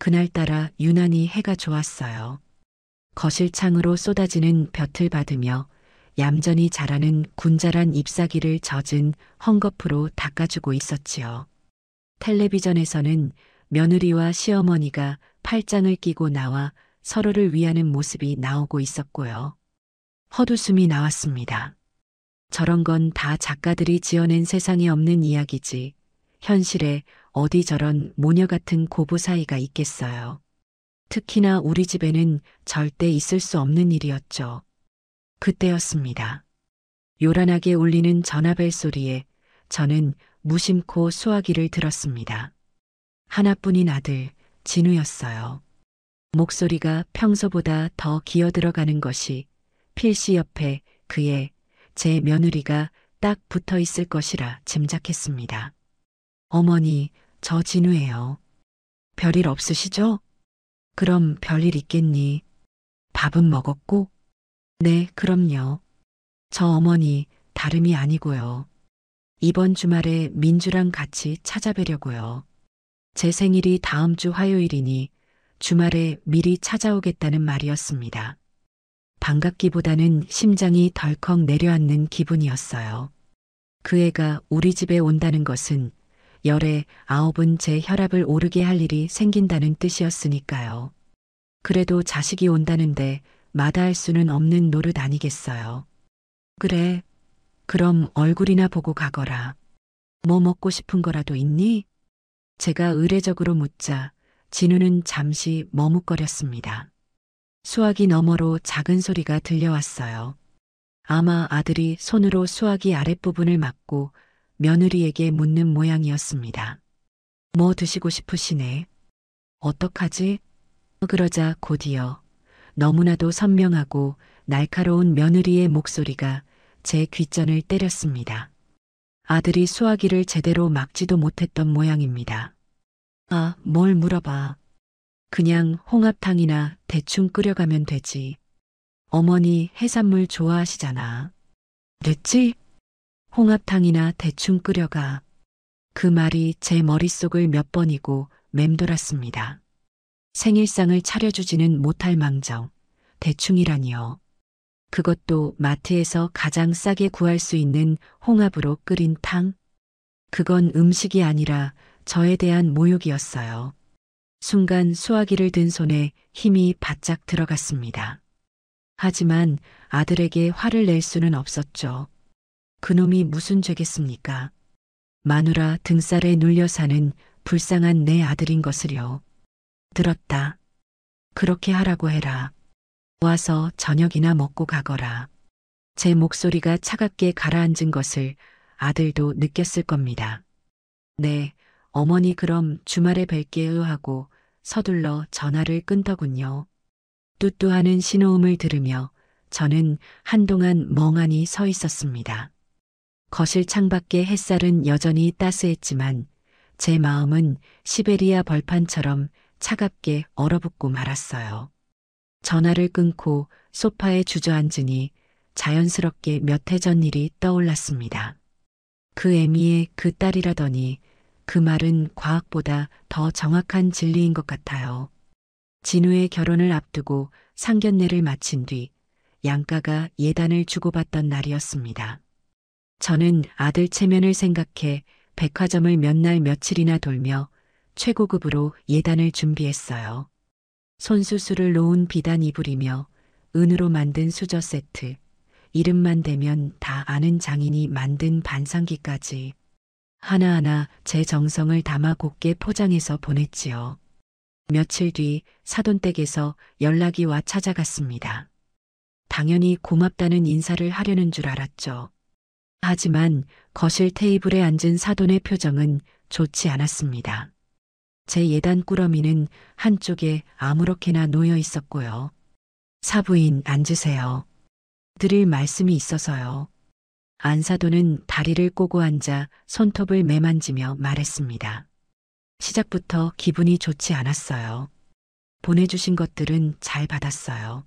그날따라 유난히 해가 좋았어요. 거실 창으로 쏟아지는 볕을 받으며 얌전히 자라는 군자란 잎사귀를 젖은 헝겊으로 닦아주고 있었지요. 텔레비전에서는 며느리와 시어머니가 팔짱을 끼고 나와 서로를 위하는 모습이 나오고 있었고요. 헛웃음이 나왔습니다. 저런 건 다 작가들이 지어낸 세상에 없는 이야기지. 현실에 어디 저런 모녀 같은 고부 사이가 있겠어요. 특히나 우리 집에는 절대 있을 수 없는 일이었죠. 그때였습니다. 요란하게 울리는 전화벨 소리에 저는 무심코 수화기를 들었습니다. 하나뿐인 아들, 진우였어요. 목소리가 평소보다 더 기어들어가는 것이 필시 옆에 그의 제 며느리가 딱 붙어 있을 것이라 짐작했습니다. 어머니, 저 진우예요. 별일 없으시죠? 그럼 별일 있겠니? 밥은 먹었고? 네, 그럼요. 저 어머니 다름이 아니고요. 이번 주말에 민주랑 같이 찾아뵈려고요. 제 생일이 다음 주 화요일이니 주말에 미리 찾아오겠다는 말이었습니다. 반갑기보다는 심장이 덜컥 내려앉는 기분이었어요. 그 애가 우리 집에 온다는 것은 열에 9은 제 혈압을 오르게 할 일이 생긴다는 뜻이었으니까요. 그래도 자식이 온다는데 마다할 수는 없는 노릇 아니겠어요. 그래, 그럼 얼굴이나 보고 가거라. 뭐 먹고 싶은 거라도 있니? 제가 의례적으로 묻자 진우는 잠시 머뭇거렸습니다. 수화기 너머로 작은 소리가 들려왔어요. 아마 아들이 손으로 수화기 아랫부분을 막고 며느리에게 묻는 모양이었습니다. 뭐 드시고 싶으시네? 어떡하지? 그러자 곧이어 너무나도 선명하고 날카로운 며느리의 목소리가 제 귓전을 때렸습니다. 아들이 수화기를 제대로 막지도 못했던 모양입니다. 아, 뭘 물어봐. 그냥 홍합탕이나 대충 끓여가면 되지. 어머니 해산물 좋아하시잖아. 됐지? 홍합탕이나 대충 끓여가. 그 말이 제 머릿속을 몇 번이고 맴돌았습니다. 생일상을 차려주지는 못할 망정. 대충이라니요. 그것도 마트에서 가장 싸게 구할 수 있는 홍합으로 끓인 탕? 그건 음식이 아니라 저에 대한 모욕이었어요. 순간 수화기를 든 손에 힘이 바짝 들어갔습니다. 하지만 아들에게 화를 낼 수는 없었죠. 그놈이 무슨 죄겠습니까? 마누라 등살에 눌려 사는 불쌍한 내 아들인 것을요. 들었다. 그렇게 하라고 해라. 와서 저녁이나 먹고 가거라. 제 목소리가 차갑게 가라앉은 것을 아들도 느꼈을 겁니다. 네, 어머니 그럼 주말에 뵐게요 하고 서둘러 전화를 끊더군요. 뚜뚜하는 신호음을 들으며 저는 한동안 멍하니 서 있었습니다. 거실 창밖의 햇살은 여전히 따스했지만 제 마음은 시베리아 벌판처럼 차갑게 얼어붙고 말았어요. 전화를 끊고 소파에 주저앉으니 자연스럽게 몇 해 전 일이 떠올랐습니다. 그 애미의 그 딸이라더니 그 말은 과학보다 더 정확한 진리인 것 같아요. 진우의 결혼을 앞두고 상견례를 마친 뒤 양가가 예단을 주고받던 날이었습니다. 저는 아들 체면을 생각해 백화점을 몇 날 며칠이나 돌며 최고급으로 예단을 준비했어요. 손수술을 놓은 비단 이불이며 은으로 만든 수저 세트, 이름만 대면 다 아는 장인이 만든 반상기까지 하나하나 제 정성을 담아 곱게 포장해서 보냈지요. 며칠 뒤 사돈댁에서 연락이 와 찾아갔습니다. 당연히 고맙다는 인사를 하려는 줄 알았죠. 하지만 거실 테이블에 앉은 사돈의 표정은 좋지 않았습니다. 제 예단 꾸러미는 한쪽에 아무렇게나 놓여 있었고요. 사부인 앉으세요. 드릴 말씀이 있어서요. 안사돈은 다리를 꼬고 앉아 손톱을 매만지며 말했습니다. 시작부터 기분이 좋지 않았어요. 보내주신 것들은 잘 받았어요.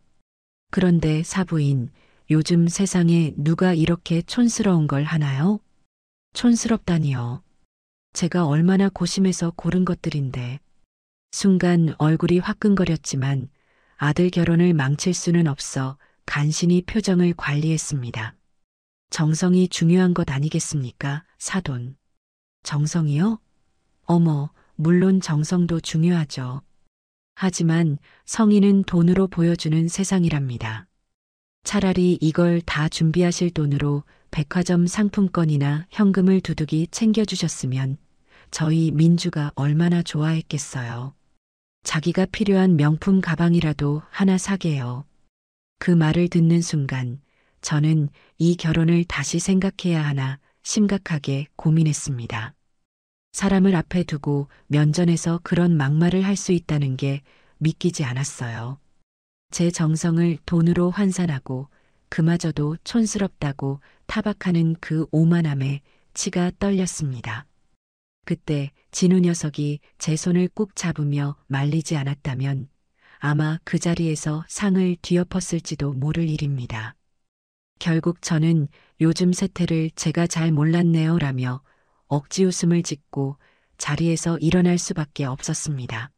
그런데 사부인, 요즘 세상에 누가 이렇게 촌스러운 걸 하나요? 촌스럽다니요. 제가 얼마나 고심해서 고른 것들인데. 순간 얼굴이 화끈거렸지만 아들 결혼을 망칠 수는 없어 간신히 표정을 관리했습니다. 정성이 중요한 것 아니겠습니까, 사돈? 정성이요? 어머, 물론 정성도 중요하죠. 하지만 성의는 돈으로 보여주는 세상이랍니다. 차라리 이걸 다 준비하실 돈으로 백화점 상품권이나 현금을 두둑이 챙겨주셨으면 저희 민주가 얼마나 좋아했겠어요. 자기가 필요한 명품 가방이라도 하나 사게요. 그 말을 듣는 순간 저는 이 결혼을 다시 생각해야 하나 심각하게 고민했습니다. 사람을 앞에 두고 면전에서 그런 막말을 할 수 있다는 게 믿기지 않았어요. 제 정성을 돈으로 환산하고 그마저도 촌스럽다고 타박하는 그 오만함에 치가 떨렸습니다. 그때 진우 녀석이 제 손을 꾹 잡으며 말리지 않았다면 아마 그 자리에서 상을 뒤엎었을지도 모를 일입니다. 결국 저는 요즘 세태를 제가 잘 몰랐네요 라며 억지 웃음을 짓고 자리에서 일어날 수밖에 없었습니다.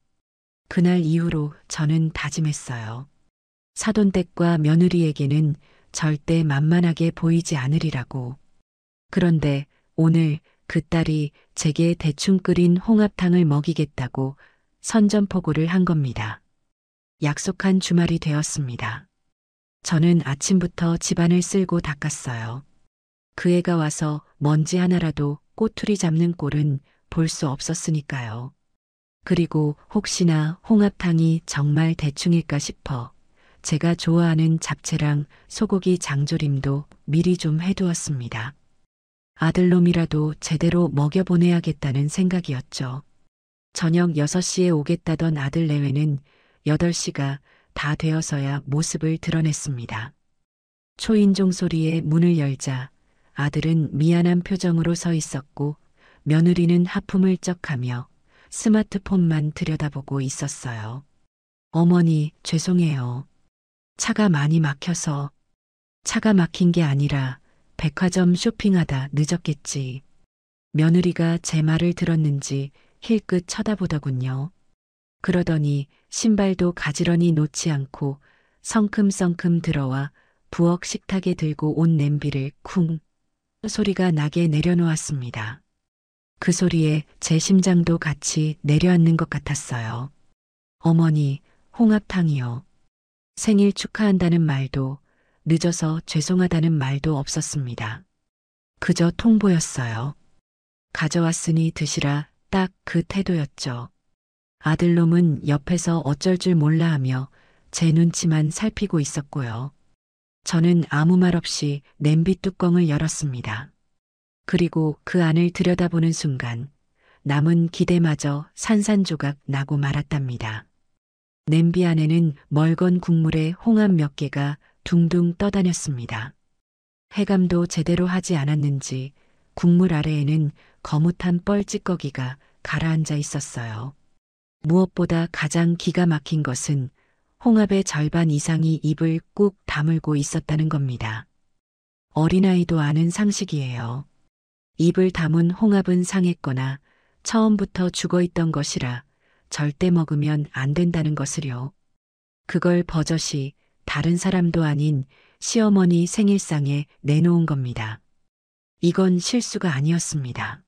그날 이후로 저는 다짐했어요. 사돈댁과 며느리에게는 절대 만만하게 보이지 않으리라고. 그런데 오늘 그 딸이 제게 대충 끓인 홍합탕을 먹이겠다고 선전포고를 한 겁니다. 약속한 주말이 되었습니다. 저는 아침부터 집안을 쓸고 닦았어요. 그 애가 와서 먼지 하나라도 꼬투리 잡는 꼴은 볼 수 없었으니까요. 그리고 혹시나 홍합탕이 정말 대충일까 싶어 제가 좋아하는 잡채랑 소고기 장조림도 미리 좀 해두었습니다. 아들놈이라도 제대로 먹여보내야겠다는 생각이었죠. 저녁 6시에 오겠다던 아들 내외는 8시가 다 되어서야 모습을 드러냈습니다. 초인종 소리에 문을 열자 아들은 미안한 표정으로 서 있었고 며느리는 하품을 쩍하며 스마트폰만 들여다보고 있었어요. 어머니, 죄송해요. 차가 많이 막혀서. 차가 막힌 게 아니라 백화점 쇼핑하다 늦었겠지. 며느리가 제 말을 들었는지 힐끗 쳐다보더군요. 그러더니 신발도 가지런히 놓지 않고 성큼성큼 들어와 부엌 식탁에 들고 온 냄비를 쿵 소리가 나게 내려놓았습니다. 그 소리에 제 심장도 같이 내려앉는 것 같았어요. 어머니, 홍합탕이요. 생일 축하한다는 말도 늦어서 죄송하다는 말도 없었습니다. 그저 통보였어요. 가져왔으니 드시라 딱 그 태도였죠. 아들놈은 옆에서 어쩔 줄 몰라 하며 제 눈치만 살피고 있었고요. 저는 아무 말 없이 냄비 뚜껑을 열었습니다. 그리고 그 안을 들여다보는 순간 남은 기대마저 산산조각 나고 말았답니다. 냄비 안에는 멀건 국물에 홍합 몇 개가 둥둥 떠다녔습니다. 해감도 제대로 하지 않았는지 국물 아래에는 거뭇한 뻘찌꺼기가 가라앉아 있었어요. 무엇보다 가장 기가 막힌 것은 홍합의 절반 이상이 입을 꾹 다물고 있었다는 겁니다. 어린아이도 아는 상식이에요. 입을 다문 홍합은 상했거나 처음부터 죽어있던 것이라 절대 먹으면 안 된다는 것을요. 그걸 버젓이 다른 사람도 아닌 시어머니 생일상에 내놓은 겁니다. 이건 실수가 아니었습니다.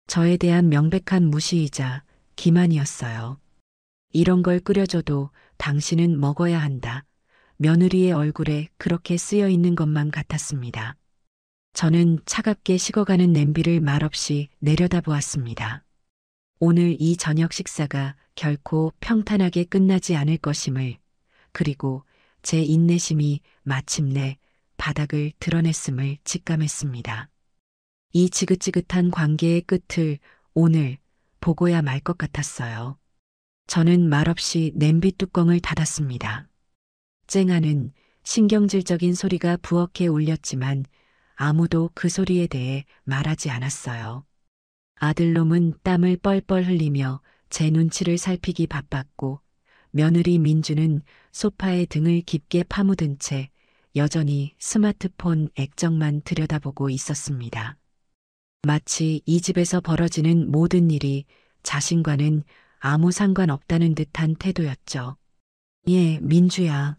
저에 대한 명백한 무시이자 기만이었어요. 이런 걸 끓여줘도 당신은 먹어야 한다. 며느리의 얼굴에 그렇게 쓰여 있는 것만 같았습니다. 저는 차갑게 식어가는 냄비를 말없이 내려다보았습니다. 오늘 이 저녁 식사가 결코 평탄하게 끝나지 않을 것임을, 그리고 제 인내심이 마침내 바닥을 드러냈음을 직감했습니다. 이 지긋지긋한 관계의 끝을 오늘 보고야 말 것 같았어요. 저는 말없이 냄비 뚜껑을 닫았습니다. 쨍하는 신경질적인 소리가 부엌에 울렸지만 아무도 그 소리에 대해 말하지 않았어요. 아들놈은 땀을 뻘뻘 흘리며 제 눈치를 살피기 바빴고 며느리 민주는 소파에 등을 깊게 파묻은 채 여전히 스마트폰 액정만 들여다보고 있었습니다. 마치 이 집에서 벌어지는 모든 일이 자신과는 아무 상관없다는 듯한 태도였죠. 예, 민주야.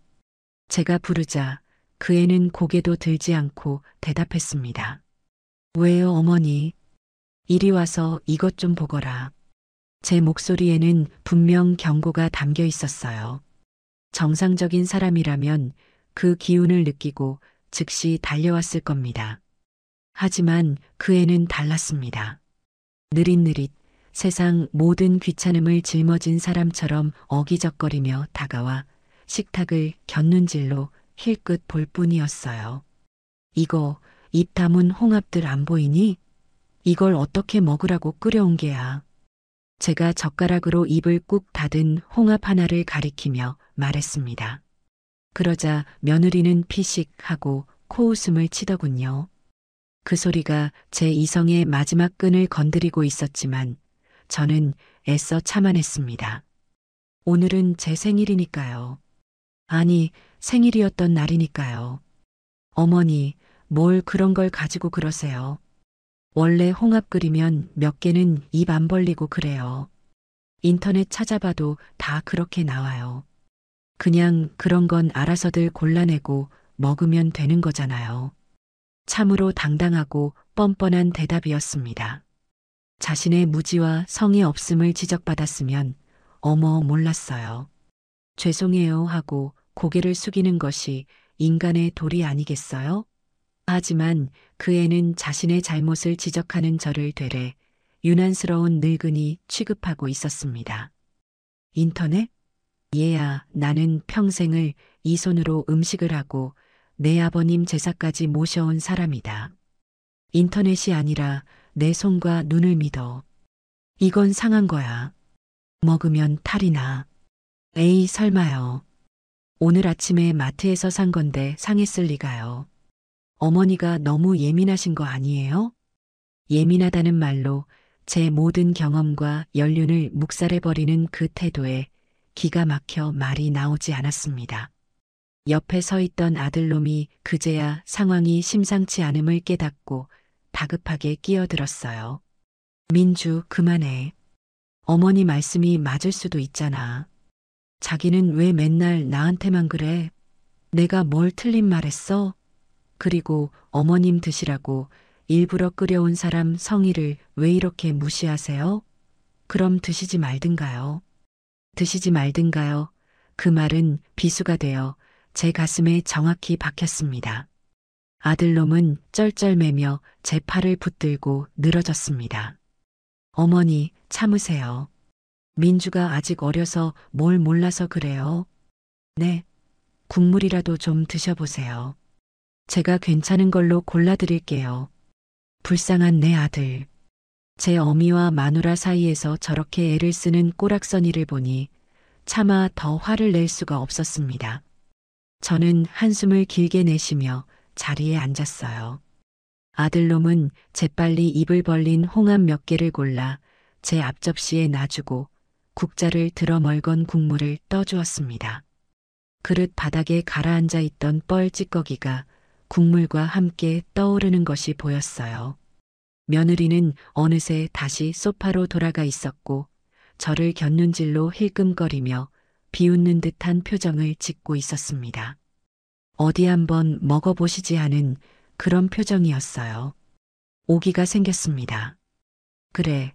제가 부르자 그 애는 고개도 들지 않고 대답했습니다. 왜요, 어머니? 이리 와서 이것 좀 보거라. 제 목소리에는 분명 경고가 담겨 있었어요. 정상적인 사람이라면 그 기운을 느끼고 즉시 달려왔을 겁니다. 하지만 그 애는 달랐습니다. 느릿느릿 세상 모든 귀찮음을 짊어진 사람처럼 어기적거리며 다가와 식탁을 곁눈질로 힐끗 볼 뿐이었어요. 이거 입 다문 홍합들 안 보이니? 이걸 어떻게 먹으라고 끓여온 게야. 제가 젓가락으로 입을 꾹 닫은 홍합 하나를 가리키며 말했습니다. 그러자 며느리는 피식 하고 코웃음을 치더군요. 그 소리가 제 이성의 마지막 끈을 건드리고 있었지만 저는 애써 참아냈습니다. 오늘은 제 생일이니까요. 아니, 생일이었던 날이니까요. 어머니, 뭘 그런 걸 가지고 그러세요. 원래 홍합 끓이면 몇 개는 입 안 벌리고 그래요. 인터넷 찾아봐도 다 그렇게 나와요. 그냥 그런 건 알아서들 골라내고 먹으면 되는 거잖아요. 참으로 당당하고 뻔뻔한 대답이었습니다. 자신의 무지와 성의 없음을 지적받았으면 어머 몰랐어요. 죄송해요 하고 고개를 숙이는 것이 인간의 도리 아니겠어요? 하지만 그 애는 자신의 잘못을 지적하는 저를 되레 유난스러운 늙은이 취급하고 있었습니다. 인터넷? 얘야, 나는 평생을 이 손으로 음식을 하고 내 아버님 제사까지 모셔온 사람이다. 인터넷이 아니라 내 손과 눈을 믿어. 이건 상한 거야. 먹으면 탈이 나. 에이, 설마요. 오늘 아침에 마트에서 산 건데 상했을 리가요. 어머니가 너무 예민하신 거 아니에요? 예민하다는 말로 제 모든 경험과 연륜을 묵살해버리는 그 태도에 기가 막혀 말이 나오지 않았습니다. 옆에 서 있던 아들놈이 그제야 상황이 심상치 않음을 깨닫고 다급하게 끼어들었어요. 민주, 그만해. 어머니 말씀이 맞을 수도 있잖아. 자기는 왜 맨날 나한테만 그래? 내가 뭘 틀린 말 했어? 그리고 어머님 드시라고 일부러 끓여온 사람 성의를 왜 이렇게 무시하세요? 그럼 드시지 말든가요. 드시지 말든가요. 그 말은 비수가 되어 제 가슴에 정확히 박혔습니다. 아들놈은 쩔쩔매며 제 팔을 붙들고 늘어졌습니다. 어머니, 참으세요. 민주가 아직 어려서 뭘 몰라서 그래요. 네, 국물이라도 좀 드셔보세요. 제가 괜찮은 걸로 골라드릴게요. 불쌍한 내 아들. 제 어미와 마누라 사이에서 저렇게 애를 쓰는 꼬락서니를 보니 차마 더 화를 낼 수가 없었습니다. 저는 한숨을 길게 내쉬며 자리에 앉았어요. 아들놈은 재빨리 입을 벌린 홍합 몇 개를 골라 제 앞접시에 놔주고 국자를 들어 멀건 국물을 떠주었습니다. 그릇 바닥에 가라앉아 있던 뻘찌꺼기가 국물과 함께 떠오르는 것이 보였어요. 며느리는 어느새 다시 소파로 돌아가 있었고 저를 곁눈질로 힐끔거리며 비웃는 듯한 표정을 짓고 있었습니다. 어디 한번 먹어보시지 하는 그런 표정이었어요. 오기가 생겼습니다. 그래,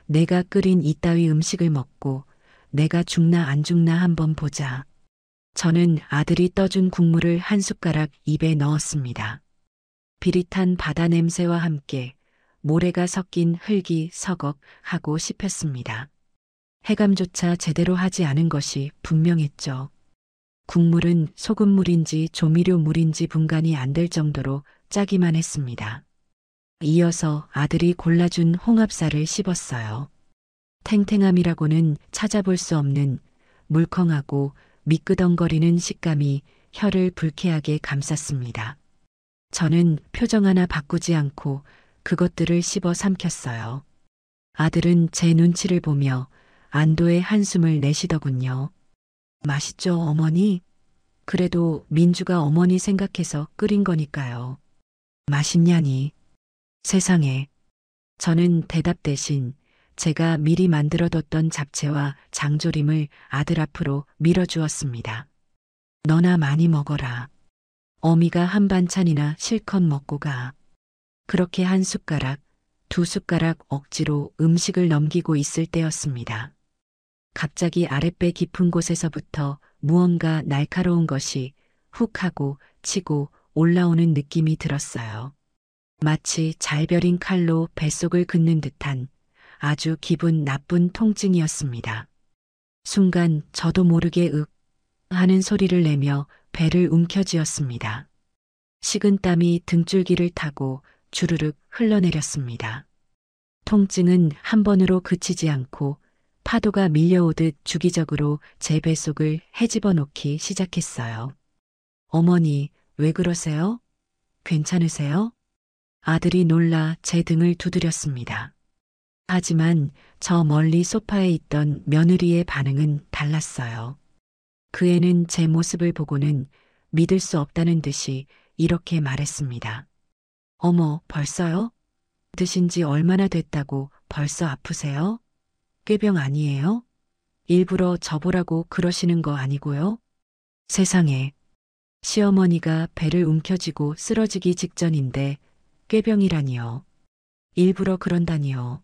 내가 끓인 이따위 음식을 먹고 내가 죽나 안 죽나 한번 보자. 저는 아들이 떠준 국물을 한 숟가락 입에 넣었습니다. 비릿한 바다 냄새와 함께 모래가 섞인 흙이 서걱 하고 씹혔습니다. 해감조차 제대로 하지 않은 것이 분명했죠. 국물은 소금물인지 조미료물인지 분간이 안 될 정도로 짜기만 했습니다. 이어서 아들이 골라준 홍합살을 씹었어요. 탱탱함이라고는 찾아볼 수 없는 물컹하고 미끄덩거리는 식감이 혀를 불쾌하게 감쌌습니다. 저는 표정 하나 바꾸지 않고 그것들을 씹어 삼켰어요. 아들은 제 눈치를 보며 안도의 한숨을 내쉬더군요. 맛있죠, 어머니? 그래도 민주가 어머니 생각해서 끓인 거니까요. 맛있냐니? 세상에. 저는 대답 대신 제가 미리 만들어뒀던 잡채와 장조림을 아들 앞으로 밀어주었습니다. 너나 많이 먹어라. 어미가 한 반찬이나 실컷 먹고 가. 그렇게 한 숟가락, 두 숟가락 억지로 음식을 넘기고 있을 때였습니다. 갑자기 아랫배 깊은 곳에서부터 무언가 날카로운 것이 훅 하고 치고 올라오는 느낌이 들었어요. 마치 잘벼린 칼로 뱃속을 긋는 듯한 아주 기분 나쁜 통증이었습니다. 순간 저도 모르게 윽 하는 소리를 내며 배를 움켜쥐었습니다. 식은땀이 등줄기를 타고 주르륵 흘러내렸습니다. 통증은 한 번으로 그치지 않고 파도가 밀려오듯 주기적으로 제 뱃속을 헤집어 놓기 시작했어요. 어머니, 왜 그러세요? 괜찮으세요? 아들이 놀라 제 등을 두드렸습니다. 하지만 저 멀리 소파에 있던 며느리의 반응은 달랐어요. 그 애는 제 모습을 보고는 믿을 수 없다는 듯이 이렇게 말했습니다. 어머, 벌써요? 드신 지 얼마나 됐다고 벌써 아프세요? 꾀병 아니에요? 일부러 저보라고 그러시는 거 아니고요? 세상에. 시어머니가 배를 움켜쥐고 쓰러지기 직전인데 꾀병이라니요. 일부러 그런다니요.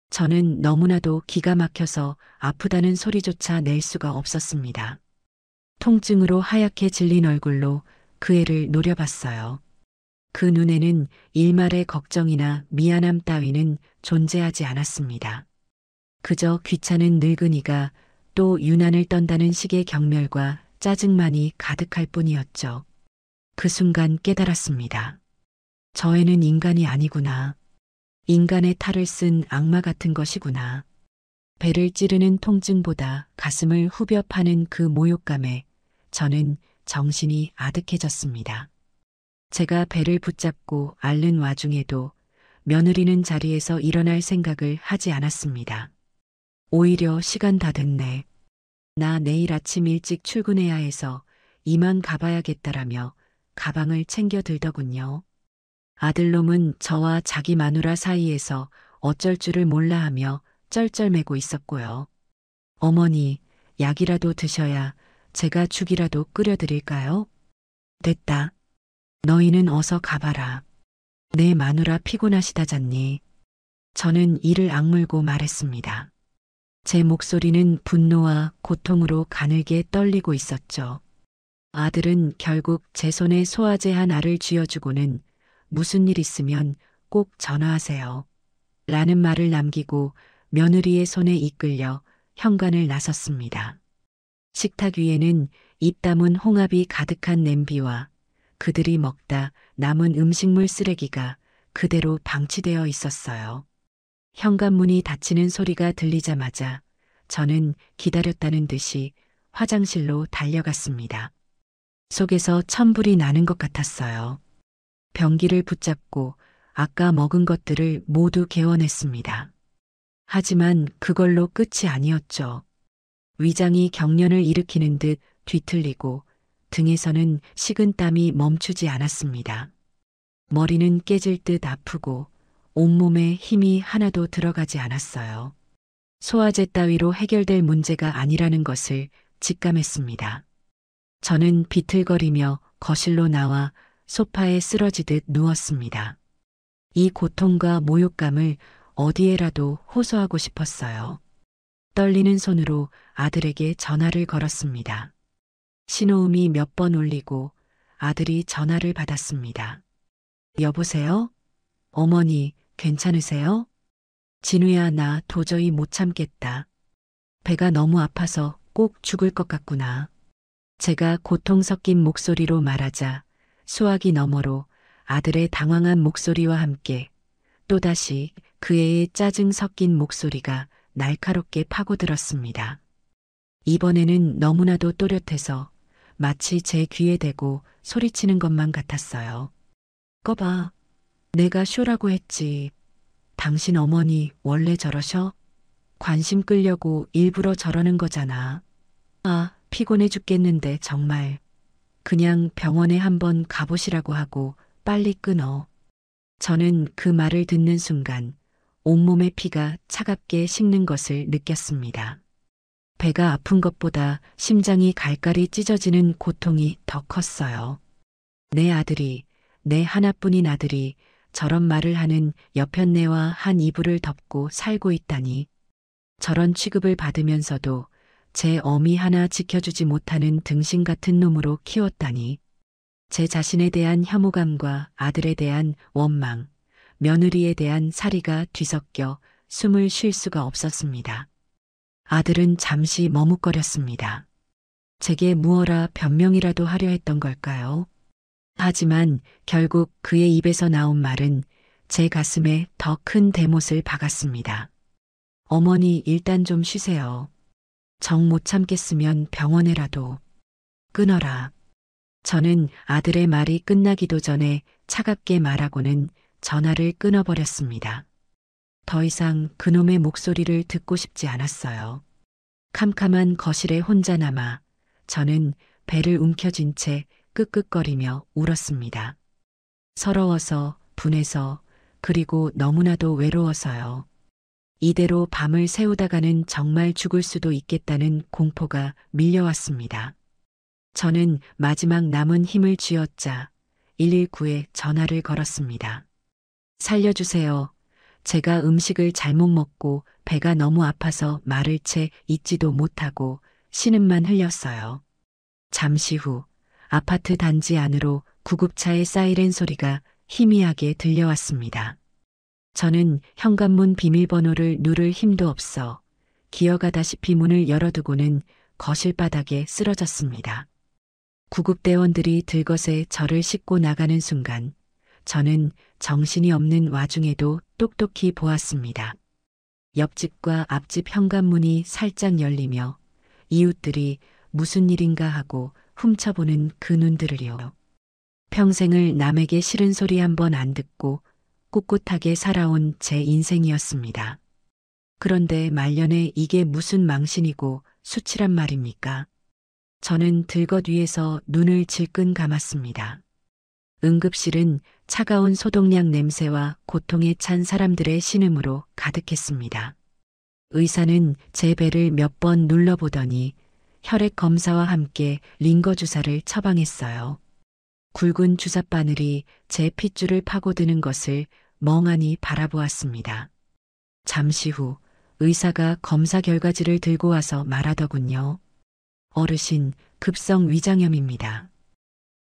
저는 너무나도 기가 막혀서 아프다는 소리조차 낼 수가 없었습니다. 통증으로 하얗게 질린 얼굴로 그 애를 노려봤어요. 그 눈에는 일말의 걱정이나 미안함 따위는 존재하지 않았습니다. 그저 귀찮은 늙은이가 또 유난을 떤다는 식의 경멸과 짜증만이 가득할 뿐이었죠. 그 순간 깨달았습니다. 저 애는 인간이 아니구나. 인간의 탈을 쓴 악마 같은 것이구나. 배를 찌르는 통증보다 가슴을 후벼 파는 그 모욕감에 저는 정신이 아득해졌습니다. 제가 배를 붙잡고 앓는 와중에도 며느리는 자리에서 일어날 생각을 하지 않았습니다. 오히려 시간 다 됐네. 나 내일 아침 일찍 출근해야 해서 이만 가봐야겠다라며 가방을 챙겨 들더군요. 아들놈은 저와 자기 마누라 사이에서 어쩔 줄을 몰라 하며 쩔쩔매고 있었고요. 어머니, 약이라도 드셔야 제가 죽이라도 끓여드릴까요? 됐다. 너희는 어서 가봐라. 내 마누라 피곤하시다잖니. 저는 이를 악물고 말했습니다. 제 목소리는 분노와 고통으로 가늘게 떨리고 있었죠. 아들은 결국 제 손에 소화제 한 알을 쥐어주고는 무슨 일 있으면 꼭 전화하세요. 라는 말을 남기고 며느리의 손에 이끌려 현관을 나섰습니다. 식탁 위에는 입 다문 홍합이 가득한 냄비와 그들이 먹다 남은 음식물 쓰레기가 그대로 방치되어 있었어요. 현관문이 닫히는 소리가 들리자마자 저는 기다렸다는 듯이 화장실로 달려갔습니다. 속에서 천불이 나는 것 같았어요. 변기를 붙잡고 아까 먹은 것들을 모두 개워냈습니다. 하지만 그걸로 끝이 아니었죠. 위장이 경련을 일으키는 듯 뒤틀리고 등에서는 식은땀이 멈추지 않았습니다. 머리는 깨질 듯 아프고 온몸에 힘이 하나도 들어가지 않았어요. 소화제 따위로 해결될 문제가 아니라는 것을 직감했습니다. 저는 비틀거리며 거실로 나와 소파에 쓰러지듯 누웠습니다. 이 고통과 모욕감을 어디에라도 호소하고 싶었어요. 떨리는 손으로 아들에게 전화를 걸었습니다. 신호음이 몇 번 울리고 아들이 전화를 받았습니다. 여보세요? 어머니, 괜찮으세요? 진우야, 나 도저히 못 참겠다. 배가 너무 아파서 꼭 죽을 것 같구나. 제가 고통 섞인 목소리로 말하자 수화기 너머로 아들의 당황한 목소리와 함께 또다시 그 애의 짜증 섞인 목소리가 날카롭게 파고들었습니다. 이번에는 너무나도 또렷해서 마치 제 귀에 대고 소리치는 것만 같았어요. 꺼봐. 내가 쇼라고 했지. 당신 어머니 원래 저러셔? 관심 끌려고 일부러 저러는 거잖아. 아, 피곤해 죽겠는데 정말. 그냥 병원에 한번 가보시라고 하고 빨리 끊어. 저는 그 말을 듣는 순간 온몸의 피가 차갑게 식는 것을 느꼈습니다. 배가 아픈 것보다 심장이 갈갈이 찢어지는 고통이 더 컸어요. 내 아들이, 내 하나뿐인 아들이 저런 말을 하는 여편네와 한 이불을 덮고 살고 있다니. 저런 취급을 받으면서도 제 어미 하나 지켜주지 못하는 등신 같은 놈으로 키웠다니. 제 자신에 대한 혐오감과 아들에 대한 원망, 며느리에 대한 사리가 뒤섞여 숨을 쉴 수가 없었습니다. 아들은 잠시 머뭇거렸습니다. 제게 무어라 변명이라도 하려 했던 걸까요? 하지만 결국 그의 입에서 나온 말은 제 가슴에 더 큰 대못을 박았습니다. 어머니 일단 좀 쉬세요. 정 못 참겠으면 병원에라도. 끊어라. 저는 아들의 말이 끝나기도 전에 차갑게 말하고는 전화를 끊어버렸습니다. 더 이상 그놈의 목소리를 듣고 싶지 않았어요. 캄캄한 거실에 혼자 남아 저는 배를 움켜쥔 채 끄끄거리며 울었습니다. 서러워서, 분해서, 그리고 너무나도 외로워서요. 이대로 밤을 새우다가는 정말 죽을 수도 있겠다는 공포가 밀려왔습니다. 저는 마지막 남은 힘을 쥐어짜 119에 전화를 걸었습니다. 살려주세요. 제가 음식을 잘못 먹고 배가 너무 아파서 말을 채 잊지도 못하고 신음만 흘렸어요. 잠시 후 아파트 단지 안으로 구급차의 사이렌 소리가 희미하게 들려왔습니다. 저는 현관문 비밀번호를 누를 힘도 없어 기어가다시피 문을 열어두고는 거실 바닥에 쓰러졌습니다. 구급대원들이 들것에 저를 싣고 나가는 순간 저는 정신이 없는 와중에도 똑똑히 보았습니다. 옆집과 앞집 현관문이 살짝 열리며 이웃들이 무슨 일인가 하고 훔쳐보는 그 눈들을요. 평생을 남에게 싫은 소리 한 번 안 듣고 꿋꿋하게 살아온 제 인생이었습니다. 그런데 말년에 이게 무슨 망신이고 수치란 말입니까? 저는 들것 위에서 눈을 질끈 감았습니다. 응급실은 차가운 소독약 냄새와 고통에 찬 사람들의 신음으로 가득했습니다. 의사는 제 배를 몇 번 눌러보더니 혈액 검사와 함께 링거 주사를 처방했어요. 굵은 주사바늘이 제 핏줄을 파고드는 것을 멍하니 바라보았습니다. 잠시 후 의사가 검사 결과지를 들고 와서 말하더군요. 어르신, 급성 위장염입니다.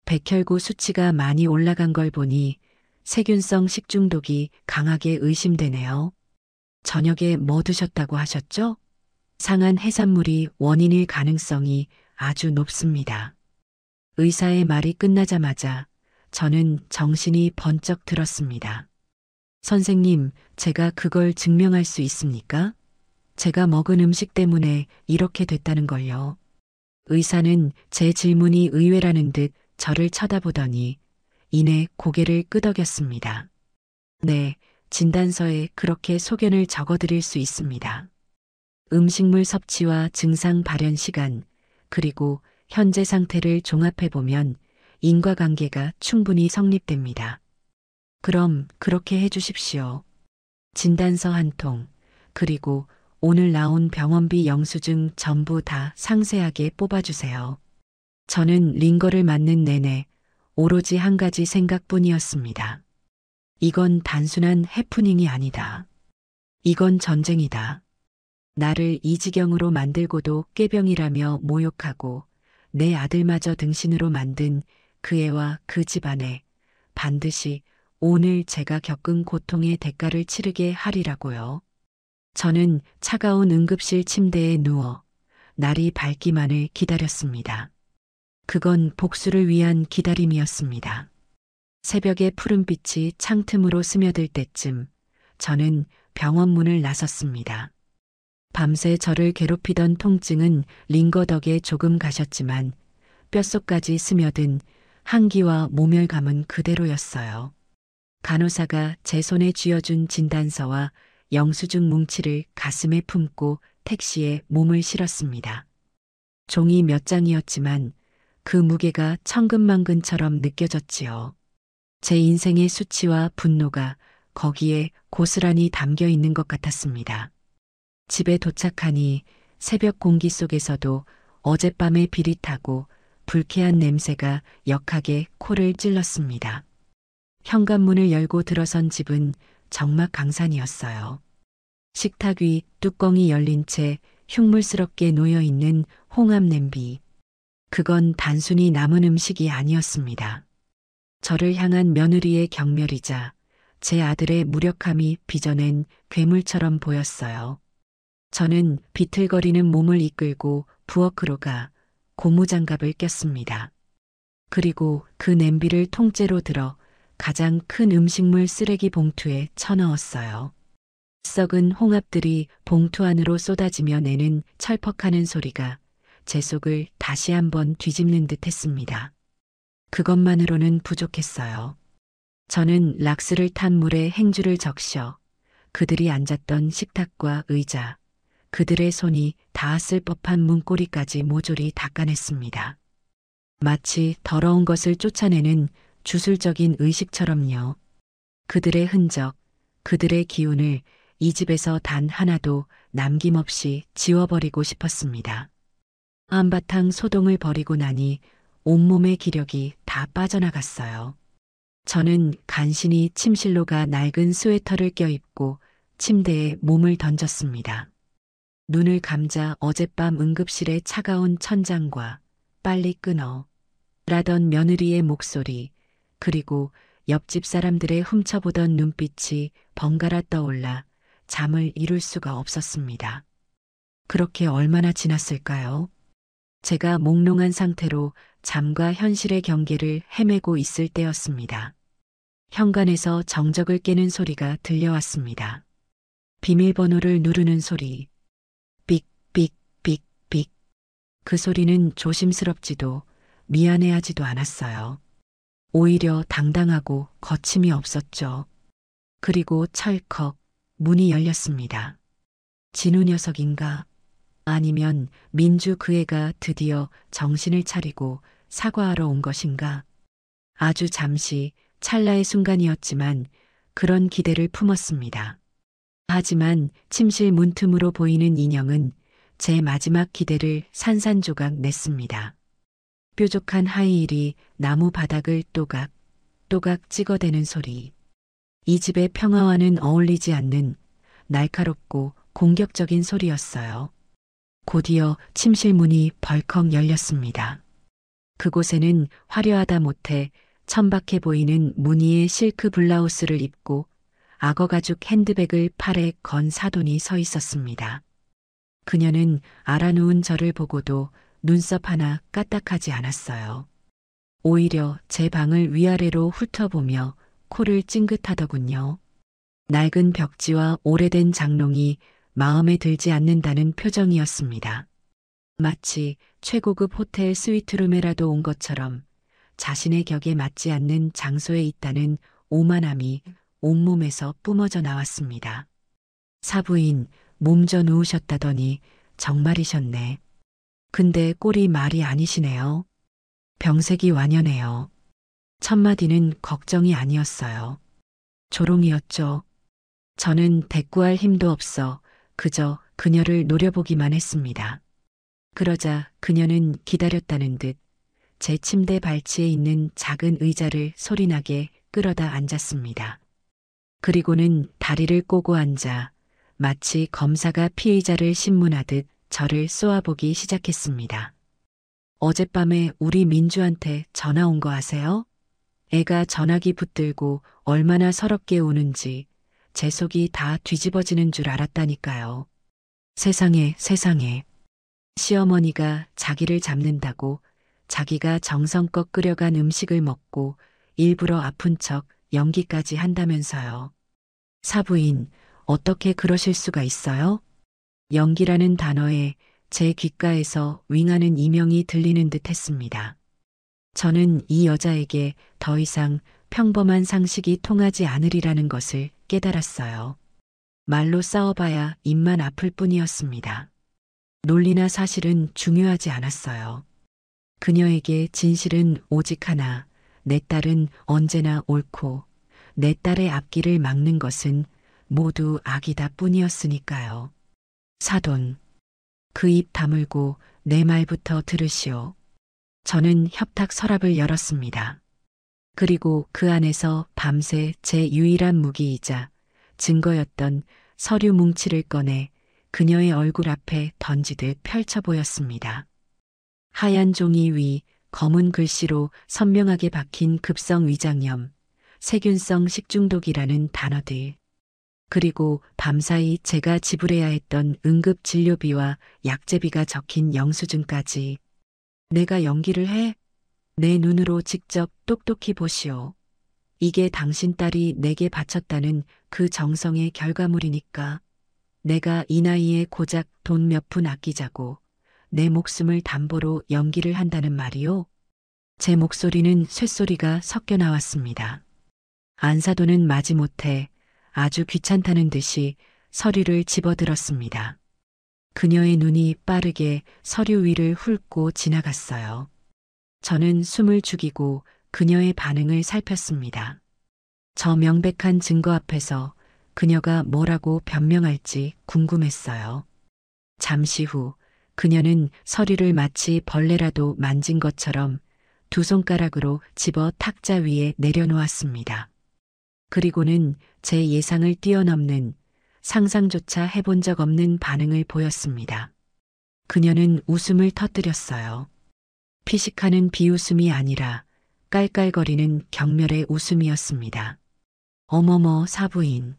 백혈구 수치가 많이 올라간 걸 보니 세균성 식중독이 강하게 의심되네요. 저녁에 뭐 드셨다고 하셨죠? 상한 해산물이 원인일 가능성이 아주 높습니다. 의사의 말이 끝나자마자 저는 정신이 번쩍 들었습니다. 선생님, 제가 그걸 증명할 수 있습니까? 제가 먹은 음식 때문에 이렇게 됐다는 걸요. 의사는 제 질문이 의외라는 듯 저를 쳐다보더니 이내 고개를 끄덕였습니다. 네, 진단서에 그렇게 소견을 적어드릴 수 있습니다. 음식물 섭취와 증상 발현 시간, 그리고 현재 상태를 종합해보면 인과관계가 충분히 성립됩니다. 그럼 그렇게 해주십시오. 진단서 한 통, 그리고 오늘 나온 병원비 영수증 전부 다 상세하게 뽑아주세요. 저는 링거를 맞는 내내 오로지 한 가지 생각뿐이었습니다. 이건 단순한 해프닝이 아니다. 이건 전쟁이다. 나를 이 지경으로 만들고도 꾀병이라며 모욕하고 내 아들마저 등신으로 만든 그 애와 그 집안에 반드시 오늘 제가 겪은 고통의 대가를 치르게 하리라고요. 저는 차가운 응급실 침대에 누워 날이 밝기만을 기다렸습니다. 그건 복수를 위한 기다림이었습니다. 새벽의 푸른빛이 창틈으로 스며들 때쯤 저는 병원 문을 나섰습니다. 밤새 저를 괴롭히던 통증은 링거 덕에 조금 가셨지만 뼛속까지 스며든 한기와 모멸감은 그대로였어요. 간호사가 제 손에 쥐어준 진단서와 영수증 뭉치를 가슴에 품고 택시에 몸을 실었습니다. 종이 몇 장이었지만 그 무게가 천근만근처럼 느껴졌지요. 제 인생의 수치와 분노가 거기에 고스란히 담겨 있는 것 같았습니다. 집에 도착하니 새벽 공기 속에서도 어젯밤의 비릿하고 불쾌한 냄새가 역하게 코를 찔렀습니다. 현관문을 열고 들어선 집은 정막 강산이었어요. 식탁 위 뚜껑이 열린 채 흉물스럽게 놓여있는 홍합 냄비. 그건 단순히 남은 음식이 아니었습니다. 저를 향한 며느리의 경멸이자 제 아들의 무력함이 빚어낸 괴물처럼 보였어요. 저는 비틀거리는 몸을 이끌고 부엌으로 가 고무장갑을 꼈습니다. 그리고 그 냄비를 통째로 들어 가장 큰 음식물 쓰레기 봉투에 쳐넣었어요. 썩은 홍합들이 봉투 안으로 쏟아지며 내는 철퍽하는 소리가 제 속을 다시 한번 뒤집는 듯 했습니다. 그것만으로는 부족했어요. 저는 락스를 탄 물에 행주를 적셔 그들이 앉았던 식탁과 의자, 그들의 손이 닿았을 법한 문고리까지 모조리 닦아냈습니다. 마치 더러운 것을 쫓아내는 주술적인 의식처럼요. 그들의 흔적, 그들의 기운을 이 집에서 단 하나도 남김없이 지워버리고 싶었습니다. 한바탕 소동을 벌이고 나니 온몸의 기력이 다 빠져나갔어요. 저는 간신히 침실로 가 낡은 스웨터를 껴입고 침대에 몸을 던졌습니다. 눈을 감자 어젯밤 응급실의 차가운 천장과 빨리 끊어 라던 며느리의 목소리, 그리고 옆집 사람들의 훔쳐보던 눈빛이 번갈아 떠올라 잠을 이룰 수가 없었습니다. 그렇게 얼마나 지났을까요? 제가 몽롱한 상태로 잠과 현실의 경계를 헤매고 있을 때였습니다. 현관에서 정적을 깨는 소리가 들려왔습니다. 비밀번호를 누르는 소리. 삑, 삑, 삑, 삑. 그 소리는 조심스럽지도 미안해하지도 않았어요. 오히려 당당하고 거침이 없었죠. 그리고 철컥 문이 열렸습니다. 진우 녀석인가? 아니면 민주 그 애가 드디어 정신을 차리고 사과하러 온 것인가? 아주 잠시 찰나의 순간이었지만 그런 기대를 품었습니다. 하지만 침실 문틈으로 보이는 인형은 제 마지막 기대를 산산조각 냈습니다. 뾰족한 하이힐이 나무 바닥을 또각 찍어대는 소리. 이 집의 평화와는 어울리지 않는 날카롭고 공격적인 소리였어요. 곧이어 침실 문이 벌컥 열렸습니다. 그곳에는 화려하다 못해 천박해 보이는 무늬의 실크 블라우스를 입고 악어 가죽 핸드백을 팔에 건 사돈이 서 있었습니다. 그녀는 알아누운 저를 보고도 눈썹 하나 까딱하지 않았어요. 오히려 제 방을 위아래로 훑어보며 코를 찡긋하더군요. 낡은 벽지와 오래된 장롱이 마음에 들지 않는다는 표정이었습니다. 마치 최고급 호텔 스위트룸에라도 온 것처럼 자신의 격에 맞지 않는 장소에 있다는 오만함이 온몸에서 뿜어져 나왔습니다. 사부인, 몸져 누우셨다더니 정말이셨네. 근데 꼴이 말이 아니시네요. 병색이 완연해요. 첫마디는 걱정이 아니었어요. 조롱이었죠. 저는 대꾸할 힘도 없어 그저 그녀를 노려보기만 했습니다. 그러자 그녀는 기다렸다는 듯 제 침대 발치에 있는 작은 의자를 소리나게 끌어다 앉았습니다. 그리고는 다리를 꼬고 앉아 마치 검사가 피의자를 신문하듯 저를 쏘아보기 시작했습니다. 어젯밤에 우리 민주한테 전화 온 거 아세요? 애가 전화기 붙들고 얼마나 서럽게 우는지 제 속이 다 뒤집어지는 줄 알았다니까요. 세상에 세상에. 시어머니가 자기를 잡는다고 자기가 정성껏 끓여간 음식을 먹고 일부러 아픈 척 연기까지 한다면서요. 사부인, 어떻게 그러실 수가 있어요? 연기라는 단어에 제 귓가에서 윙하는 이명이 들리는 듯 했습니다. 저는 이 여자에게 더 이상 평범한 상식이 통하지 않으리라는 것을 깨달았어요. 말로 싸워봐야 입만 아플 뿐이었습니다. 논리나 사실은 중요하지 않았어요. 그녀에게 진실은 오직 하나, 내 딸은 언제나 옳고 내 딸의 앞길을 막는 것은 모두 악이다 뿐이었으니까요. 사돈, 그 입 다물고 내 말부터 들으시오. 저는 협탁 서랍을 열었습니다. 그리고 그 안에서 밤새 제 유일한 무기이자 증거였던 서류 뭉치를 꺼내 그녀의 얼굴 앞에 던지듯 펼쳐 보였습니다. 하얀 종이 위 검은 글씨로 선명하게 박힌 급성 위장염, 세균성 식중독이라는 단어들. 그리고 밤사이 제가 지불해야 했던 응급 진료비와 약제비가 적힌 영수증까지. 내가 연기를 해? 내 눈으로 직접 똑똑히 보시오. 이게 당신 딸이 내게 바쳤다는 그 정성의 결과물이니까. 내가 이 나이에 고작 돈 몇 푼 아끼자고 내 목숨을 담보로 연기를 한다는 말이오? 제 목소리는 쇳소리가 섞여 나왔습니다. 안사도는 마지못해 아주 귀찮다는 듯이 서류를 집어들었습니다. 그녀의 눈이 빠르게 서류 위를 훑고 지나갔어요. 저는 숨을 죽이고 그녀의 반응을 살폈습니다. 저 명백한 증거 앞에서 그녀가 뭐라고 변명할지 궁금했어요. 잠시 후 그녀는 서류를 마치 벌레라도 만진 것처럼 두 손가락으로 집어 탁자 위에 내려놓았습니다. 그리고는 제 예상을 뛰어넘는 상상조차 해본 적 없는 반응을 보였습니다. 그녀는 웃음을 터뜨렸어요. 피식하는 비웃음이 아니라 깔깔거리는 경멸의 웃음이었습니다. 어머머 사부인.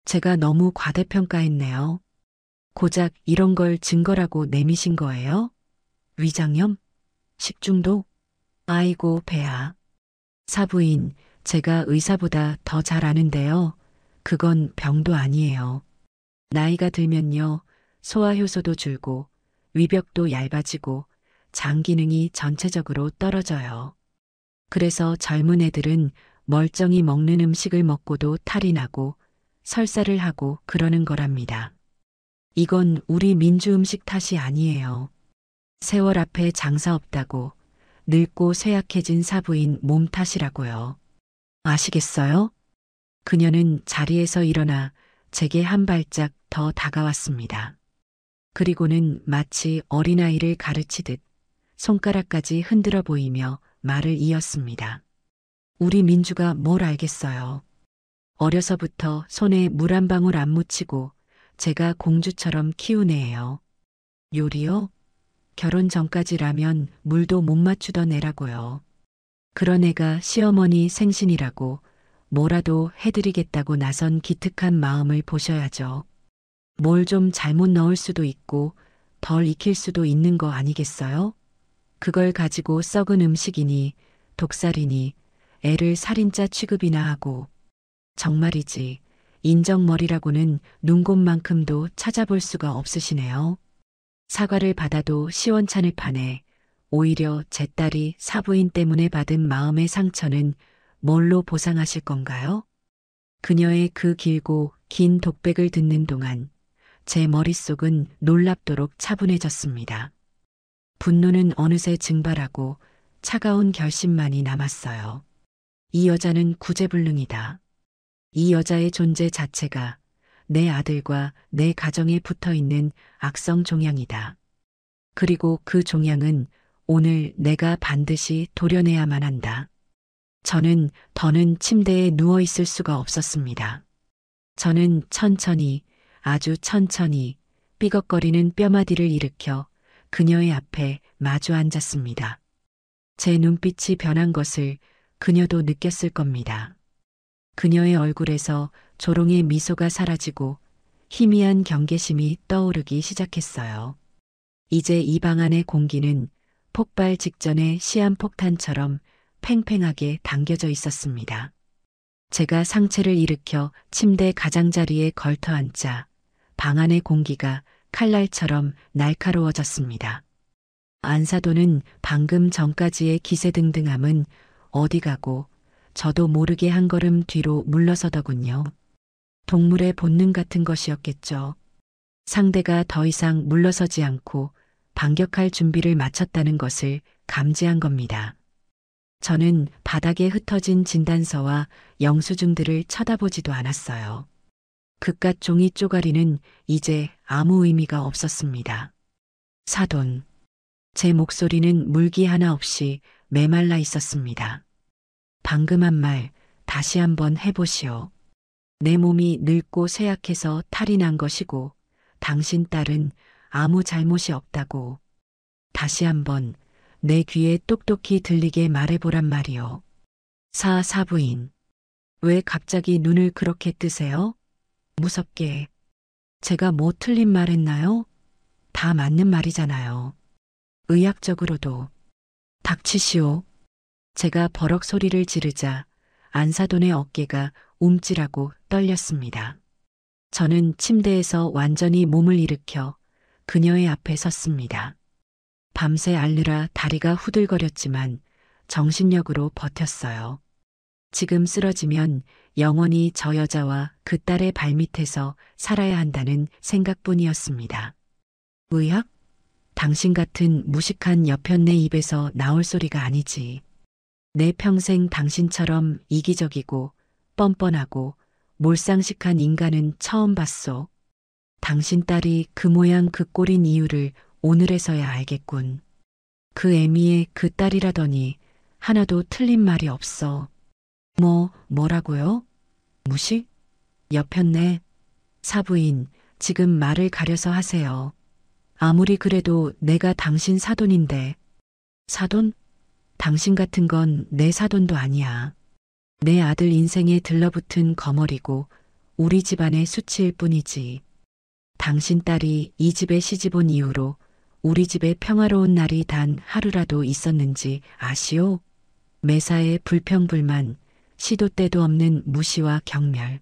제가 너무 과대평가했네요. 고작 이런 걸 증거라고 내미신 거예요? 위장염? 식중독? 아이고 배야. 사부인, 제가 의사보다 더 잘 아는데요. 그건 병도 아니에요. 나이가 들면요. 소화효소도 줄고 위벽도 얇아지고 장 기능이 전체적으로 떨어져요. 그래서 젊은 애들은 멀쩡히 먹는 음식을 먹고도 탈이 나고 설사를 하고 그러는 거랍니다. 이건 우리 민주 음식 탓이 아니에요. 세월 앞에 장사 없다고 늙고 쇠약해진 사부인 몸 탓이라고요. 아시겠어요? 그녀는 자리에서 일어나 제게 한 발짝 더 다가왔습니다. 그리고는 마치 어린아이를 가르치듯 손가락까지 흔들어 보이며 말을 이었습니다. 우리 민주가 뭘 알겠어요. 어려서부터 손에 물 한 방울 안 묻히고 제가 공주처럼 키운 애예요. 요리요? 결혼 전까지라면 물도 못 맞추던 애라고요. 그런 애가 시어머니 생신이라고 뭐라도 해드리겠다고 나선 기특한 마음을 보셔야죠. 뭘 좀 잘못 넣을 수도 있고 덜 익힐 수도 있는 거 아니겠어요? 그걸 가지고 썩은 음식이니 독살이니 애를 살인자 취급이나 하고. 정말이지 인정머리라고는 눈곱만큼도 찾아볼 수가 없으시네요. 사과를 받아도 시원찮을 판에 오히려 제 딸이 사부인 때문에 받은 마음의 상처는 뭘로 보상하실 건가요? 그녀의 그 길고 긴 독백을 듣는 동안 제 머릿속은 놀랍도록 차분해졌습니다. 분노는 어느새 증발하고 차가운 결심만이 남았어요. 이 여자는 구제불능이다. 이 여자의 존재 자체가 내 아들과 내 가정에 붙어 있는 악성 종양이다. 그리고 그 종양은 오늘 내가 반드시 도려내야만 한다. 저는 더는 침대에 누워 있을 수가 없었습니다. 저는 천천히, 아주 천천히 삐걱거리는 뼈마디를 일으켜 그녀의 앞에 마주 앉았습니다. 제 눈빛이 변한 것을 그녀도 느꼈을 겁니다. 그녀의 얼굴에서 조롱의 미소가 사라지고 희미한 경계심이 떠오르기 시작했어요. 이제 이 방 안의 공기는 폭발 직전의 시한폭탄처럼 팽팽하게 당겨져 있었습니다. 제가 상체를 일으켜 침대 가장자리에 걸터 앉자 방 안의 공기가 칼날처럼 날카로워졌습니다. 안사도는 방금 전까지의 기세등등함은 어디 가고 저도 모르게 한 걸음 뒤로 물러서더군요. 동물의 본능 같은 것이었겠죠. 상대가 더 이상 물러서지 않고 반격할 준비를 마쳤다는 것을 감지한 겁니다. 저는 바닥에 흩어진 진단서와 영수증들을 쳐다보지도 않았어요. 그깟 종이 쪼가리는 이제 아무 의미가 없었습니다. 사돈. 제 목소리는 물기 하나 없이 메말라 있었습니다. 방금 한 말 다시 한번 해보시오. 내 몸이 늙고 쇠약해서 탈이 난 것이고 당신 딸은 아무 잘못이 없다고. 다시 한번 내 귀에 똑똑히 들리게 말해보란 말이오. 사부인. 왜 갑자기 눈을 그렇게 뜨세요? 무섭게. 제가 뭐 틀린 말 했나요? 다 맞는 말이잖아요. 의학적으로도. 닥치시오. 제가 버럭 소리를 지르자 안사돈의 어깨가 움찔하고 떨렸습니다. 저는 침대에서 완전히 몸을 일으켜 그녀의 앞에 섰습니다. 밤새 앓느라 다리가 후들거렸지만 정신력으로 버텼어요. 지금 쓰러지면 영원히 저 여자와 그 딸의 발밑에서 살아야 한다는 생각뿐이었습니다. 의학? 당신 같은 무식한 여편네 입에서 나올 소리가 아니지. 내 평생 당신처럼 이기적이고 뻔뻔하고 몰상식한 인간은 처음 봤소. 당신 딸이 그 모양 그 꼴인 이유를 오늘에서야 알겠군. 그 애미의 그 딸이라더니 하나도 틀린 말이 없어. 뭐라고요? 무식? 여편네. 사부인, 지금 말을 가려서 하세요. 아무리 그래도 내가 당신 사돈인데. 사돈? 당신 같은 건 내 사돈도 아니야. 내 아들 인생에 들러붙은 거머리고 우리 집안의 수치일 뿐이지. 당신 딸이 이 집에 시집온 이후로 우리 집에 평화로운 날이 단 하루라도 있었는지 아시오? 매사에 불평불만, 시도 때도 없는 무시와 경멸.